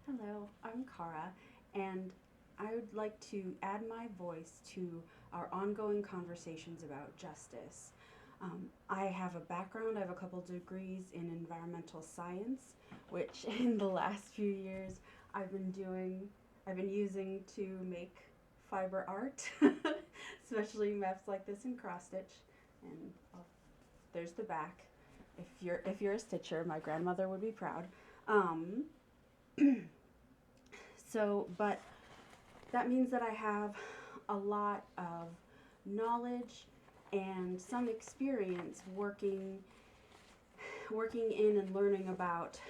Hello, I'm Cara, and I would like to add my voice to our ongoing conversations about justice. I have a background, I have a couple degrees in environmental science, which in the last few years I've been doing, I've been using to make fiber art, especially maps like this in cross stitch. And there's the back. If you're a stitcher, my grandmother would be proud. Um, but that means that I have a lot of knowledge and some experience working in and learning about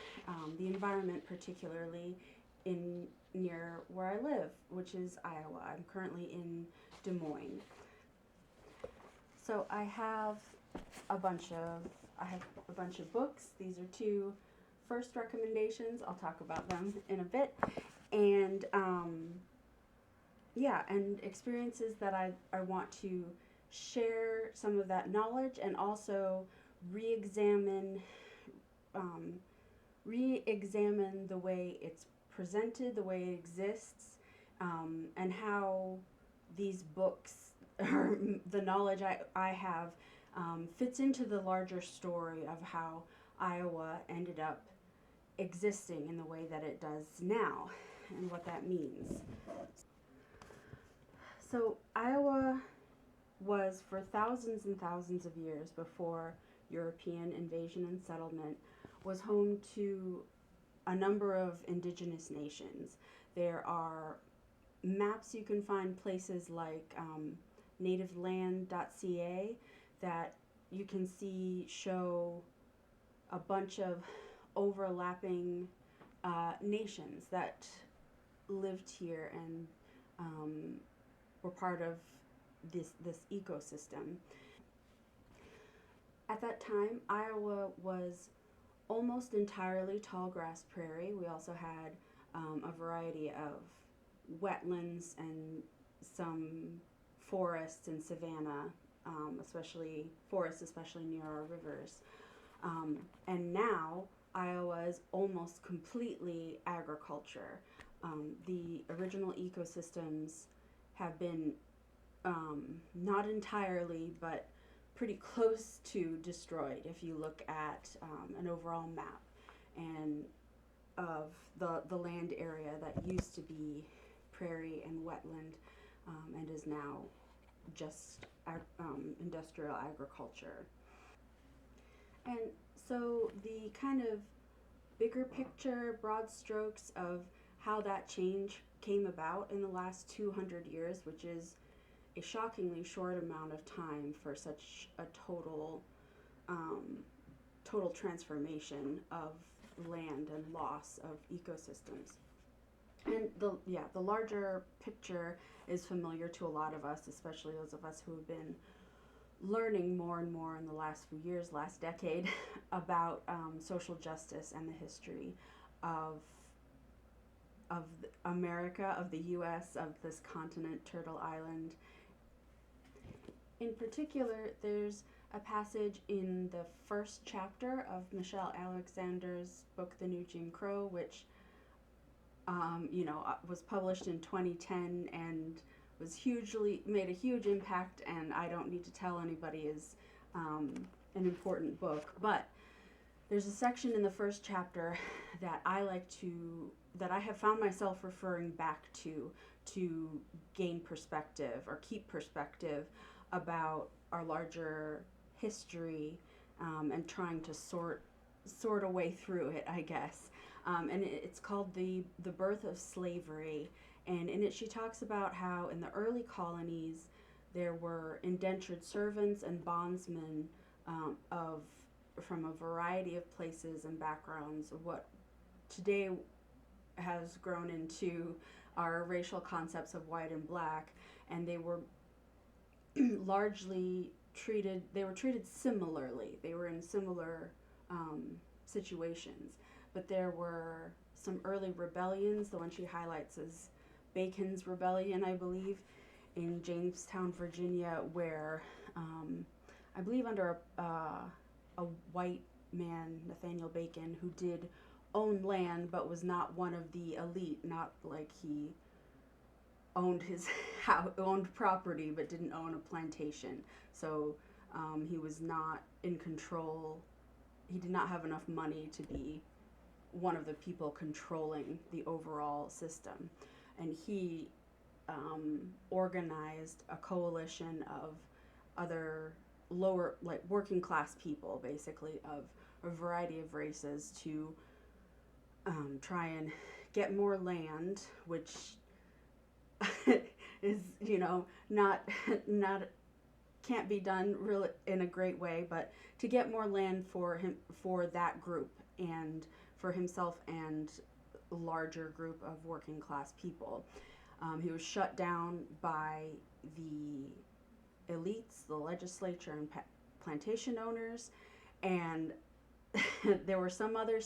the environment, particularly in near where I live, which is Iowa. I'm currently in Des Moines. So I have a bunch of books. These are two first recommendations. I'll talk about them in a bit, and yeah, and experiences that I want to share some of that knowledge and also re-examine um, re-examine the way it's presented, the way it exists, and how these books or the knowledge I have fits into the larger story of how Iowa ended up existing in the way that it does now and what that means. So, Iowa was for thousands and thousands of years before European invasion and settlement was home to a number of indigenous nations. There are maps you can find places like nativeland.ca that you can see show a bunch of overlapping nations that lived here and were part of this ecosystem. At that time, Iowa was almost entirely tallgrass prairie. We also had a variety of wetlands and some forests and savanna, especially forests, especially near our rivers. And now Iowa is almost completely agriculture. The original ecosystems have been not entirely, but pretty close to destroyed if you look at an overall map and of the land area that used to be prairie and wetland and is now just industrial agriculture. And so the kind of bigger picture, broad strokes of how that change came about in the last 200 years, which is a shockingly short amount of time for such a total transformation of land and loss of ecosystems. And the larger picture is familiar to a lot of us, especially those of us who have been learning more and more in the last few years, last decade, about social justice and the history of America, of the U.S., of this continent, Turtle Island. In particular, there's a passage in the first chapter of Michelle Alexander's book, The New Jim Crow, which was published in 2010 and made a huge impact. And I don't need to tell anybody is an important book, but there's a section in the first chapter that that I have found myself referring back to gain perspective or keep perspective about our larger history and trying to sort a way through it, I guess. And it's called the Birth of Slavery, and in it she talks about how in the early colonies there were indentured servants and bondsmen of from a variety of places and backgrounds of what today has grown into our racial concepts of white and black, and they were they were treated similarly. They were in similar situations. But there were some early rebellions. The one she highlights is Bacon's Rebellion, I believe, in Jamestown, Virginia, where I believe under a white man, Nathaniel Bacon, who did own land but was not one of the elite, not like he owned his house, owned property but didn't own a plantation. So he was not in control. He did not have enough money to be one of the people controlling the overall system. And he organized a coalition of other lower, like working class people, basically, of a variety of races to try and get more land, which is, not can't be done really in a great way, but to get more land for him, for that group, and for himself and a larger group of working class people. He was shut down by the elites, the legislature, and plantation owners, and there were some other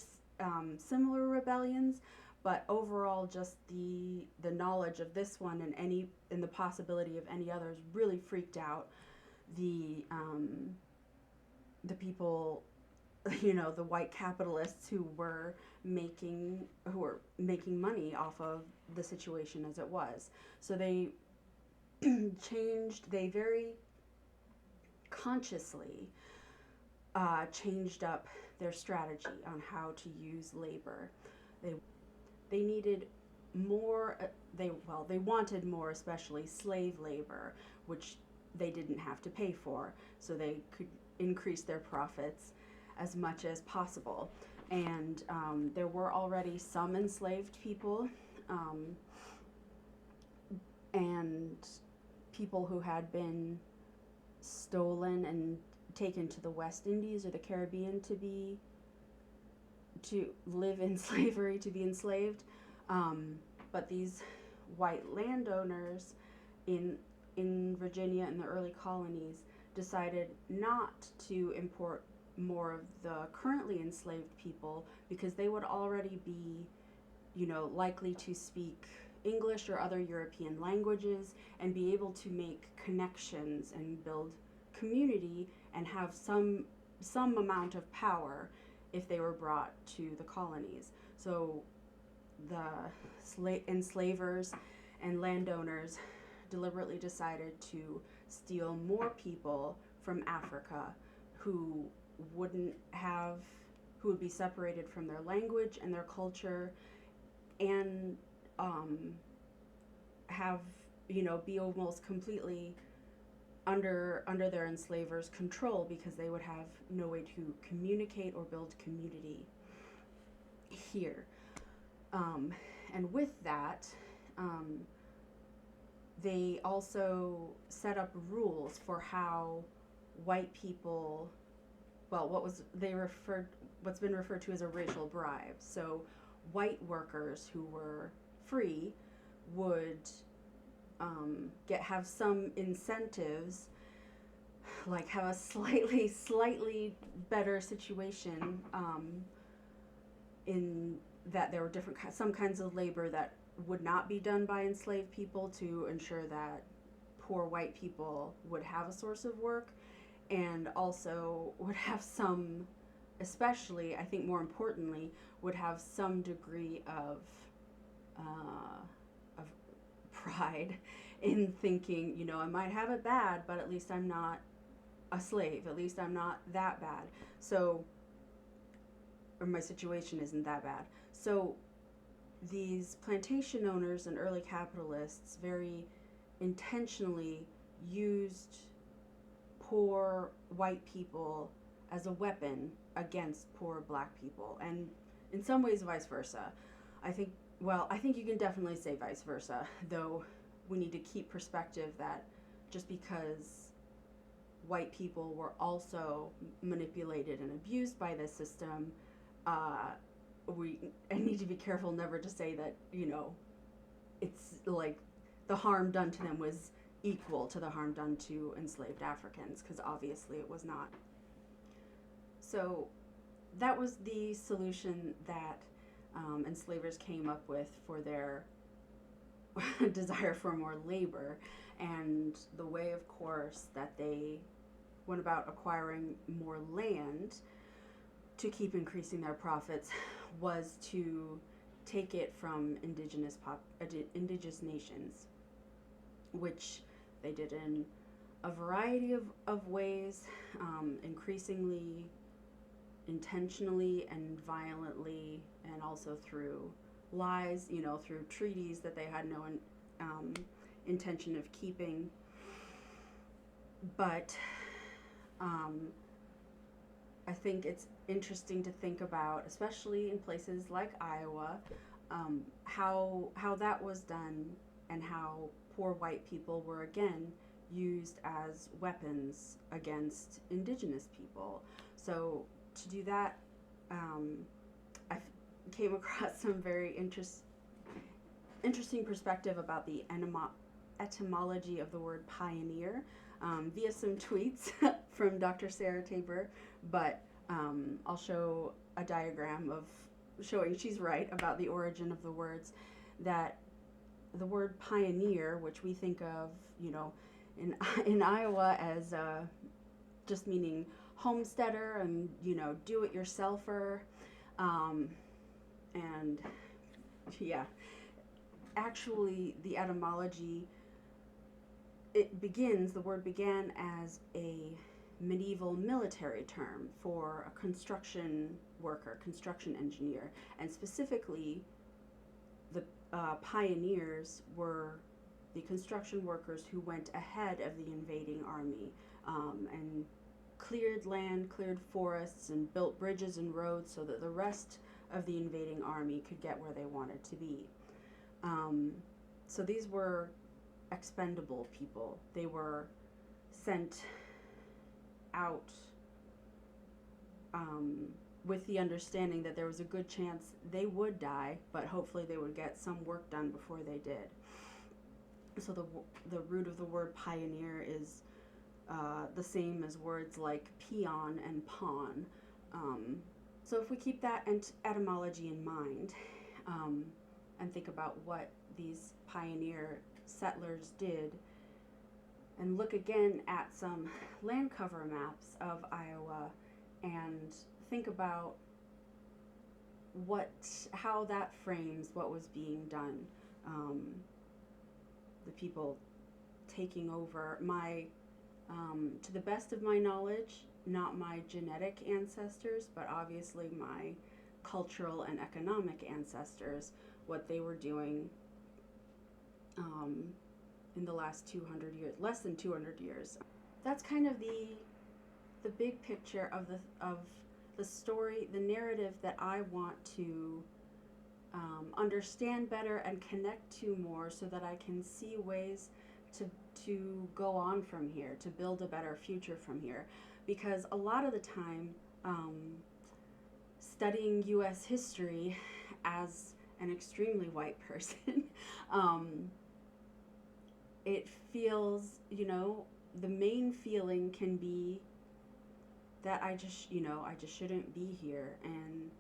similar rebellions, but overall, just the knowledge of this one and the possibility of any others really freaked out the people, the white capitalists who were making money off of the situation as it was. So they they very consciously changed up their strategy on how to use labor. They needed more. They wanted more, especially slave labor, which they didn't have to pay for, so they could increase their profits as much as possible. And there were already some enslaved people, and people who had been stolen and taken to the West Indies or the Caribbean to live in slavery, to be enslaved. But these white landowners in Virginia and the early colonies decided not to import more of the currently enslaved people, because they would already be, likely to speak English or other European languages and be able to make connections and build community and have some amount of power if they were brought to the colonies. So the enslavers and landowners deliberately decided to steal more people from Africa who would be separated from their language and their culture, and have, be almost completely under their enslavers' control, because they would have no way to communicate or build community here. And with that, they also set up rules for how white people, what's been referred to as a racial bribe. So white workers who were free would have some incentives, like have a slightly better situation, in that there were some kinds of labor that would not be done by enslaved people, to ensure that poor white people would have a source of work, and also would have some, especially, I think more importantly, would have some degree of pride in thinking, I might have it bad, but at least I'm not a slave. At least I'm not that bad. So, or my situation isn't that bad. So these plantation owners and early capitalists very intentionally used poor white people as a weapon against poor black people, and in some ways vice versa. I think you can definitely say vice versa, though we need to keep perspective that just because white people were also manipulated and abused by this system, I need to be careful never to say that, it's like the harm done to them was equal to the harm done to enslaved Africans, because obviously it was not. So that was the solution that enslavers came up with for their desire for more labor, and the way, of course, that they went about acquiring more land to keep increasing their profits was to take it from indigenous nations, which they did in a variety of ways, increasingly intentionally and violently, and also through lies, through treaties that they had no intention of keeping. But I think it's interesting to think about, especially in places like Iowa, how that was done, and how poor white people were again used as weapons against indigenous people. So to do that, I came across some very interesting perspective about the etymology of the word pioneer via some tweets from Dr. Sarah Tabor, but I'll show a diagram of showing she's right about the origin of the words. That the word pioneer, which we think of, in Iowa as just meaning homesteader and, do-it-yourselfer, and yeah, actually the etymology, the word began as a medieval military term for a construction worker, construction engineer, and specifically the pioneers were the construction workers who went ahead of the invading army, and cleared land, cleared forests, and built bridges and roads so that the rest of the invading army could get where they wanted to be. So these were expendable people. They were sent out with the understanding that there was a good chance they would die, but hopefully they would get some work done before they did. So the root of the word pioneer is the same as words like peon and pawn. So if we keep that etymology in mind, and think about what these pioneer settlers did, and look again at some land cover maps of Iowa, and think about how that frames what was being done. The people taking over to the best of my knowledge, not my genetic ancestors, but obviously my cultural and economic ancestors, what they were doing in the last 200 years, less than 200 years. That's kind of the big picture of the story, the narrative that I want to understand better and connect to more, so that I can see ways to go on from here, to build a better future from here. Because a lot of the time, studying U.S. history as an extremely white person, it feels, the main feeling can be that I just shouldn't be here, and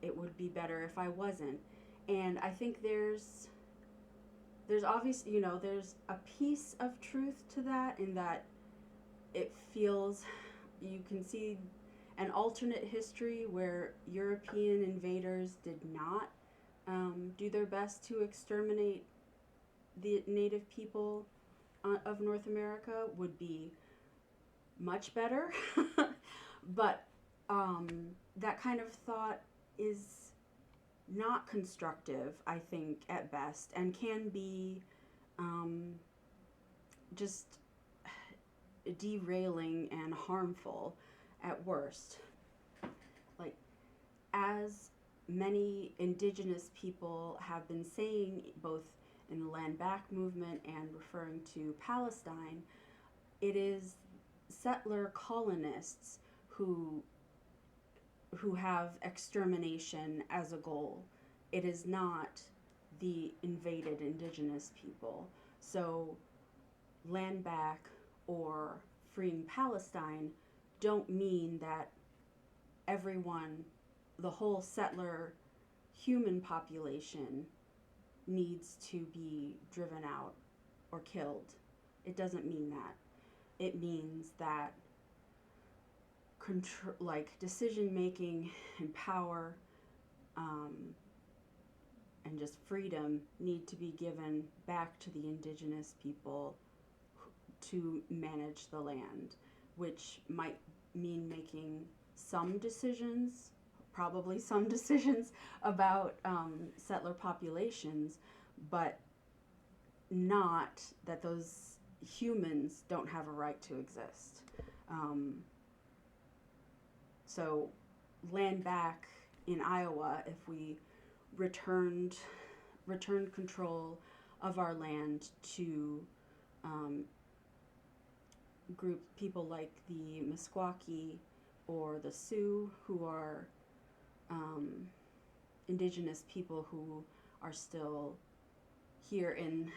it would be better if I wasn't. And I think there's obviously, there's a piece of truth to that, in that it feels, you can see an alternate history where European invaders did not do their best to exterminate the native people of North America would be much better. But that kind of thought is not constructive, I think, at best, and can be just derailing and harmful at worst. Like, as many indigenous people have been saying, both in the land back movement and referring to Palestine, it is settler colonists who have extermination as a goal. It is not the invaded indigenous people. So land back or freeing Palestine don't mean that everyone, the whole settler human population, needs to be driven out or killed. It doesn't mean that. It means that decision making and power um, and just freedom need to be given back to the indigenous people to manage the land, which might mean making some decisions, probably some decisions about settler populations, but not that those humans don't have a right to exist. Um, so land back in Iowa, if we returned control of our land to group people like the Meskwaki or the Sioux, who are indigenous people who are still here in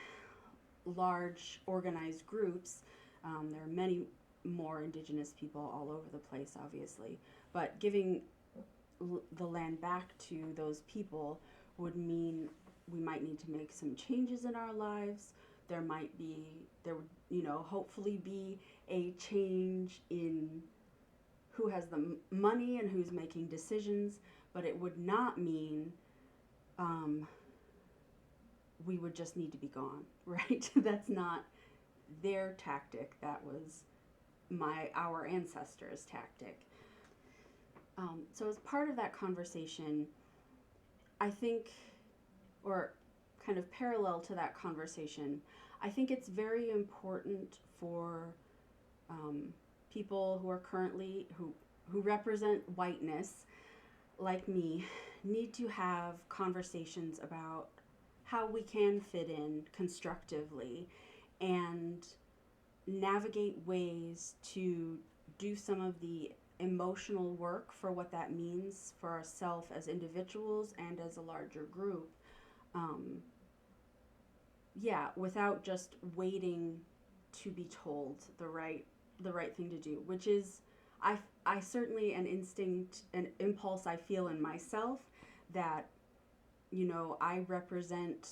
large organized groups. There are many more indigenous people all over the place, obviously, but giving the land back to those people would mean we might need to make some changes in our lives. There would, hopefully be a change in who has the money and who's making decisions, but it would not mean we would just need to be gone, right? That's not their tactic. That was our ancestors' tactic. So as part of that conversation, I think, or kind of parallel to that conversation, I think it's very important for people who are currently, who represent whiteness, like me, need to have conversations about how we can fit in constructively and navigate ways to do some of the emotional work for what that means for ourselves as individuals and as a larger group. Without just waiting to be told the right thing to do, which is I certainly an instinct, an impulse I feel in myself that, I represent,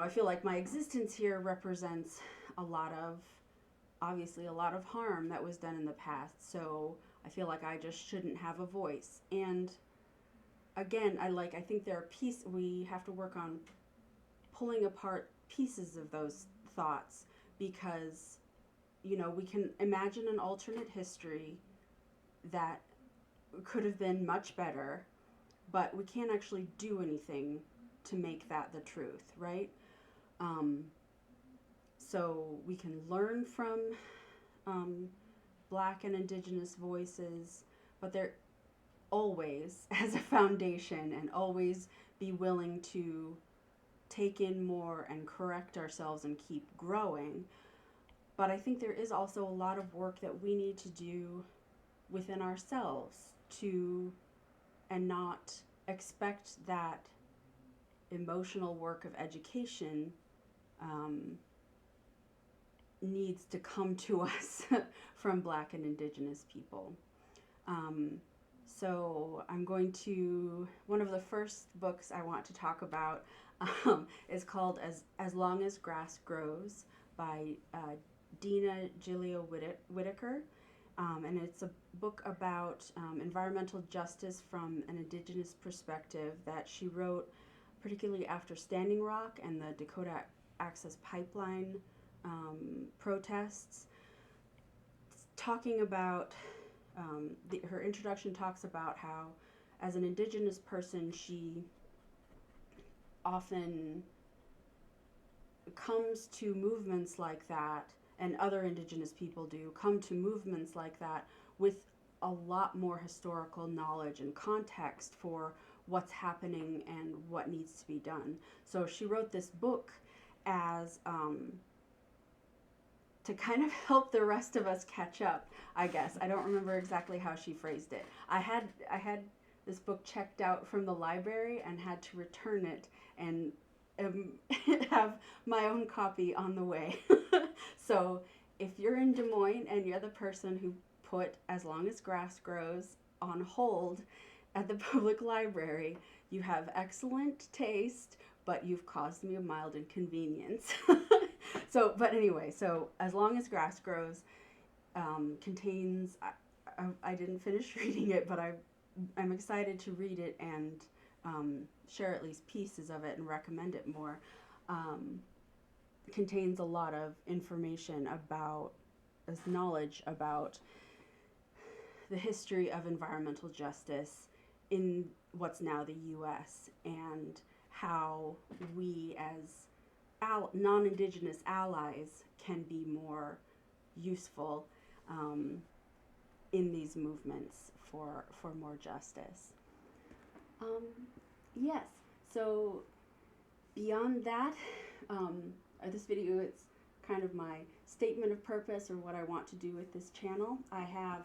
I feel like my existence here represents obviously a lot of harm that was done in the past. So I feel like I just shouldn't have a voice. And again, I think we have to work on pulling apart pieces of those thoughts, because, we can imagine an alternate history that could have been much better, but we can't actually do anything to make that the truth, right? So we can learn from Black and Indigenous voices, but they're always as a foundation, and always be willing to take in more and correct ourselves and keep growing. But I think there is also a lot of work that we need to do within ourselves and not expect that emotional work of education needs to come to us from Black and Indigenous people. So one of the first books I want to talk about is called As Long as Grass Grows by Dina Gilio Whitaker. And it's a book about environmental justice from an Indigenous perspective that she wrote particularly after Standing Rock and the Dakota Access Pipeline protests. Talking about, her introduction talks about how, as an Indigenous person, she often comes to movements like that, and other Indigenous people come to movements like that with a lot more historical knowledge and context for what's happening and what needs to be done. So she wrote this book as to kind of help the rest of us catch up, I guess. I don't remember exactly how she phrased it. I had this book checked out from the library and had to return it and have my own copy on the way. So if you're in Des Moines and you're the person who put As Long as Grass Grows on hold at the public library, you have excellent taste, but you've caused me a mild inconvenience. But anyway, As Long as Grass Grows contains, I didn't finish reading it, but I I'm excited to read it and share at least pieces of it and recommend it more. Um, Contains a lot of information about, as knowledge about the history of environmental justice in what's now the U.S. and how we as non-Indigenous allies can be more useful in these movements for more justice. Um, yes, so beyond that, this video is kind of my statement of purpose or what I want to do with this channel. I have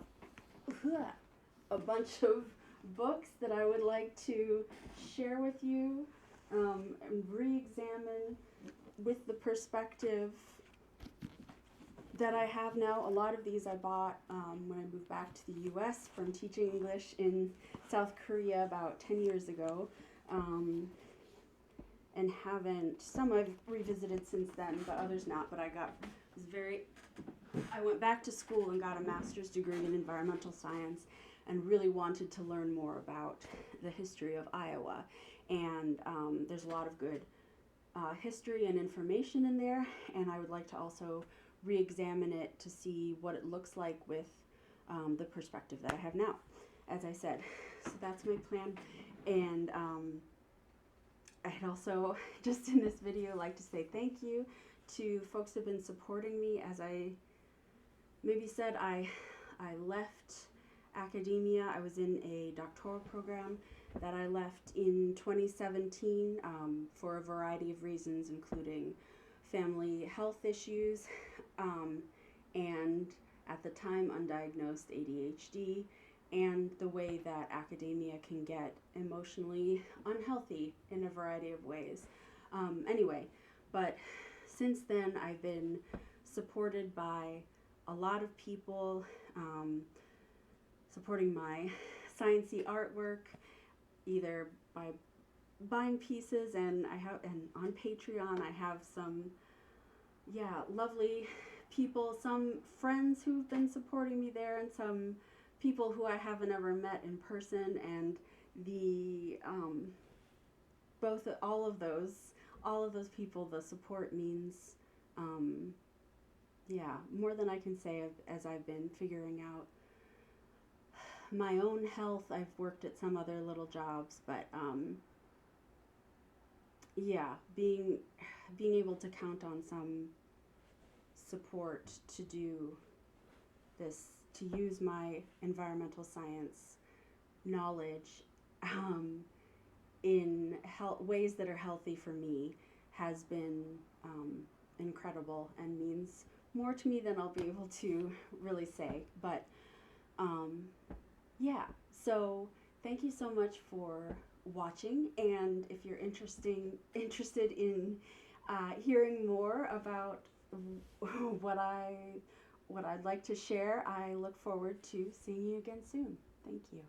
a bunch of books that I would like to share with you and re-examine with the perspective that I have now. A lot of these I bought when I moved back to the U.S. from teaching English in South Korea about 10 years ago, and some I've revisited since then, but others not. But I went back to school and got a master's degree in environmental science and really wanted to learn more about the history of Iowa. And there's a lot of good history and information in there, and I would like to also re-examine it to see what it looks like with the perspective that I have now, as I said. So that's my plan. And I'd also, just in this video, like to say thank you to folks who have been supporting me. As I maybe said, I left academia. I was in a doctoral program that I left in 2017 for a variety of reasons, including family health issues and, at the time, undiagnosed ADHD, and the way that academia can get emotionally unhealthy in a variety of ways. Anyway, but since then I've been supported by a lot of people supporting my sciencey artwork, either by buying pieces, and on Patreon I have some lovely people, some friends who've been supporting me there, and some people who I haven't ever met in person, and all of those people, the support means more than I can say as I've been figuring out my own health. I've worked at some other little jobs, but being able to count on some support to do this, to use my environmental science knowledge in ways that are healthy for me has been incredible and means more to me than I'll be able to really say. But so thank you so much for watching, and if you're interested in hearing more about what I'd like to share, I look forward to seeing you again soon. Thank you.